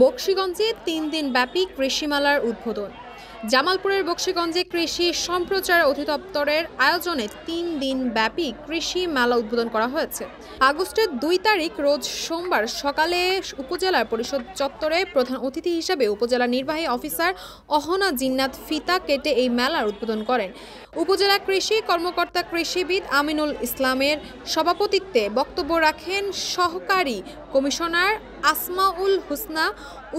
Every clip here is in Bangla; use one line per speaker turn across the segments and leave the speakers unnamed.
বকশীগঞ্জে ৩ দিনব্যাপী কৃষি মেলার উদ্বোধন। জামালপুরের বকশীগঞ্জে কৃষি সম্প্রচার অধিদপ্তরের আয়োজনে ৩ দিনব্যাপী কৃষি মেলা উদ্বোধন করা হয়েছে। আগস্টের ২ তারিখ রোজ সোমবার সকালে উপজেলা পরিষদ চত্বরে প্রধান অতিথি হিসেবে উপজেলা নির্বাহী অফিসার অহনা জিন্নাত ফিতা কেটে এই মেলার উদ্বোধন করেন। উপজেলা কৃষি কর্মকর্তা কৃষিবিদ আমিনুল ইসলামের সভাপতিত্বে বক্তব্য রাখেন সহকারী কমিশনার আসমাউল হুসনা,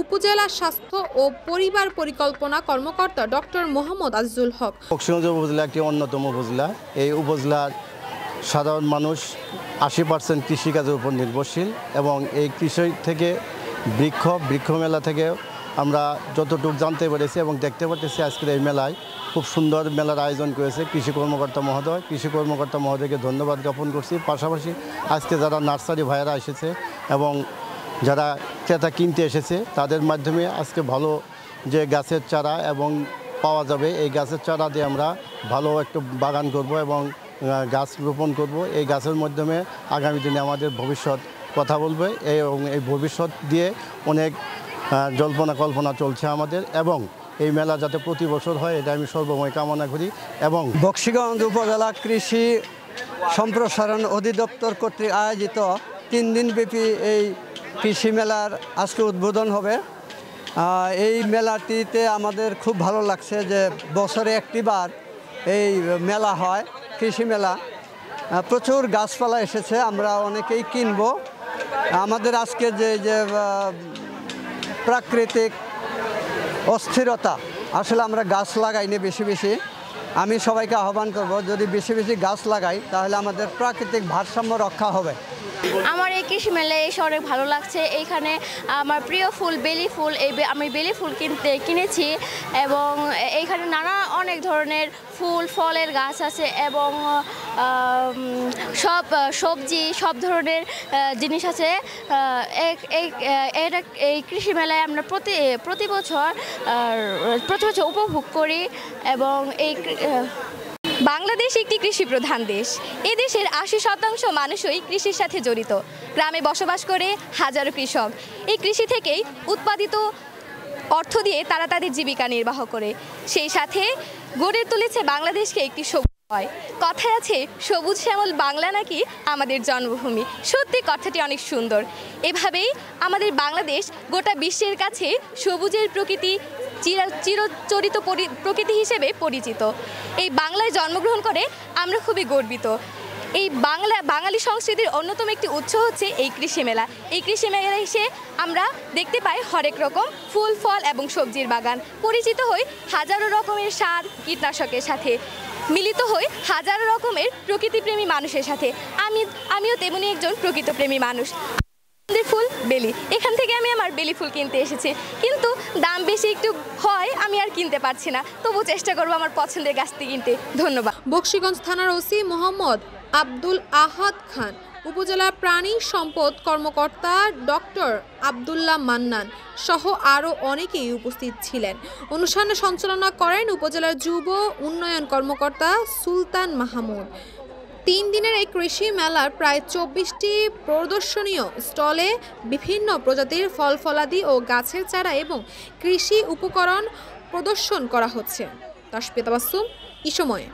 উপজেলা স্বাস্থ্য ও পরিবার পরিকল্পনা কর্মকর্তা ডক্টর মোহাম্মদ আজিজুল হক।
বকশীগঞ্জ উপজেলা একটি অন্যতম উপজেলা। এই উপজেলার সাধারণ মানুষ 80% কৃষিকাজের উপর নির্ভরশীল এবং এই কৃষি থেকে বৃক্ষ মেলা থেকে আমরা যতটুকু জানতে পেরেছি এবং দেখতে পাচ্ছি আজকের এই মেলায় খুব সুন্দর মেলার আয়োজন করেছে কৃষি কর্মকর্তা মহোদয়কে ধন্যবাদ জ্ঞাপন করছি। পাশাপাশি আজকে যারা নার্সারি ভাইয়েরা এসেছে এবং যারা ক্রেতা কিনতে এসেছে তাদের মাধ্যমে আজকে ভালো যে গাছের চারা এবং পাওয়া যাবে, এই গাছের চারা দিয়ে আমরা ভালো একটু বাগান করব এবং গাছ রোপণ করব। এই গাছের মাধ্যমে আগামী দিনে আমাদের ভবিষ্যৎ কথা বলবে এবং এই ভবিষ্যৎ দিয়ে অনেক কল্পনা চলছে আমাদের এবং এই মেলা যাতে প্রতি বছর হয় এটা আমি সর্বময় কামনা করি। এবং
বকশীগঞ্জ উপজেলা কৃষি সম্প্রসারণ অধিদপ্তর কর্তৃক আয়োজিত 3 দিনব্যাপী এই কৃষি মেলার আজকে উদ্বোধন হবে। এই মেলাটিতে আমাদের খুব ভালো লাগছে যে বছরে একটিবার এই মেলা হয়, কৃষি মেলা। প্রচুর গাছপালা এসেছে, আমরা অনেকেই কিনব। আমাদের আজকে যে প্রাকৃতিক অস্থিরতা, আসলে আমরা গাছ লাগাইনি বেশি। আমি সবাইকে আহ্বান করব, যদি বেশি গাছ লাগাই তাহলে আমাদের প্রাকৃতিক ভারসাম্য রক্ষা হবে।
আমার এই কৃষি মেলায় এসে অনেক ভালো লাগছে। এইখানে আমার প্রিয় ফুল বেলি ফুল, আমি বেলি ফুল কিনেছি এবং এইখানে অনেক ধরনের ফুল ফলের গাছ আছে এবং সবজি সব ধরনের জিনিস আছে। এই কৃষি মেলায় আমরা প্রতি বছর উপভোগ করি এবং
বাংলাদেশ একটি কৃষি প্রধান দেশ। এই দেশের 80% মানুষই কৃষির সাথে জড়িত। গ্রামে বসবাস করে হাজারো কৃষক এই কৃষি থেকেই উৎপাদিত অর্থ দিয়ে তারা তাদের জীবিকা নির্বাহ করে। সেই সাথে গড়ে তুলেছে বাংলাদেশকে একটি সবুজ। কথায় আছে সবুজ শ্যামল বাংলা নাকি আমাদের জন্মভূমি। সত্যি কথাটি অনেক সুন্দর। এভাবেই আমাদের বাংলাদেশ গোটা বিশ্বের কাছে সবুজের প্রকৃতি চিরচরিত প্রকৃতি হিসেবে পরিচিত। এই বাংলায় জন্মগ্রহণ করে আমরা খুবই গর্বিত। এই বাঙালি সংস্কৃতির অন্যতম একটি উৎস হচ্ছে এই কৃষি মেলা। এই কৃষি মেলায় এসে আমরা দেখতে পাই হরেক রকম ফুল ফল এবং সবজির বাগান, পরিচিত হই হাজারো রকমের সার কীটনাশকের সাথে, মিলিত হই হাজারো রকমের প্রকৃতিপ্রেমী মানুষের সাথে। আমিও তেমনি একজন প্রকৃতপ্রেমী মানুষ। ফুল বেলি, এখান থেকে আমি আমার বেলি ফুল কিনতে এসেছি, কিন্তু দাম বেশি একটু হয়, আমি আর কিনতে পারছি না। তবু চেষ্টা করবো আমার পছন্দের গাছ থেকে কিনতে। ধন্যবাদ।
বকশীগঞ্জ থানার ওসি মোহাম্মদ আব্দুল আহাদ খান, উপজেলা প্রাণী সম্পদ কর্মকর্তা ডক্টর আব্দুল্লাহ মান্নান সহ আরও অনেকেই উপস্থিত ছিলেন। অনুষ্ঠানে সঞ্চালনা করেন উপজেলার যুব উন্নয়ন কর্মকর্তা সুলতান মাহমুদ। 3 দিনের এই কৃষি মেলার প্রায় 24টি প্রদর্শনীয় স্টলে বিভিন্ন প্রজাতির ফল ফলাদি ও গাছের চারা এবং কৃষি উপকরণ প্রদর্শন করা হচ্ছে। তাসফিয়া তাবাসসুম, এই সময়ে।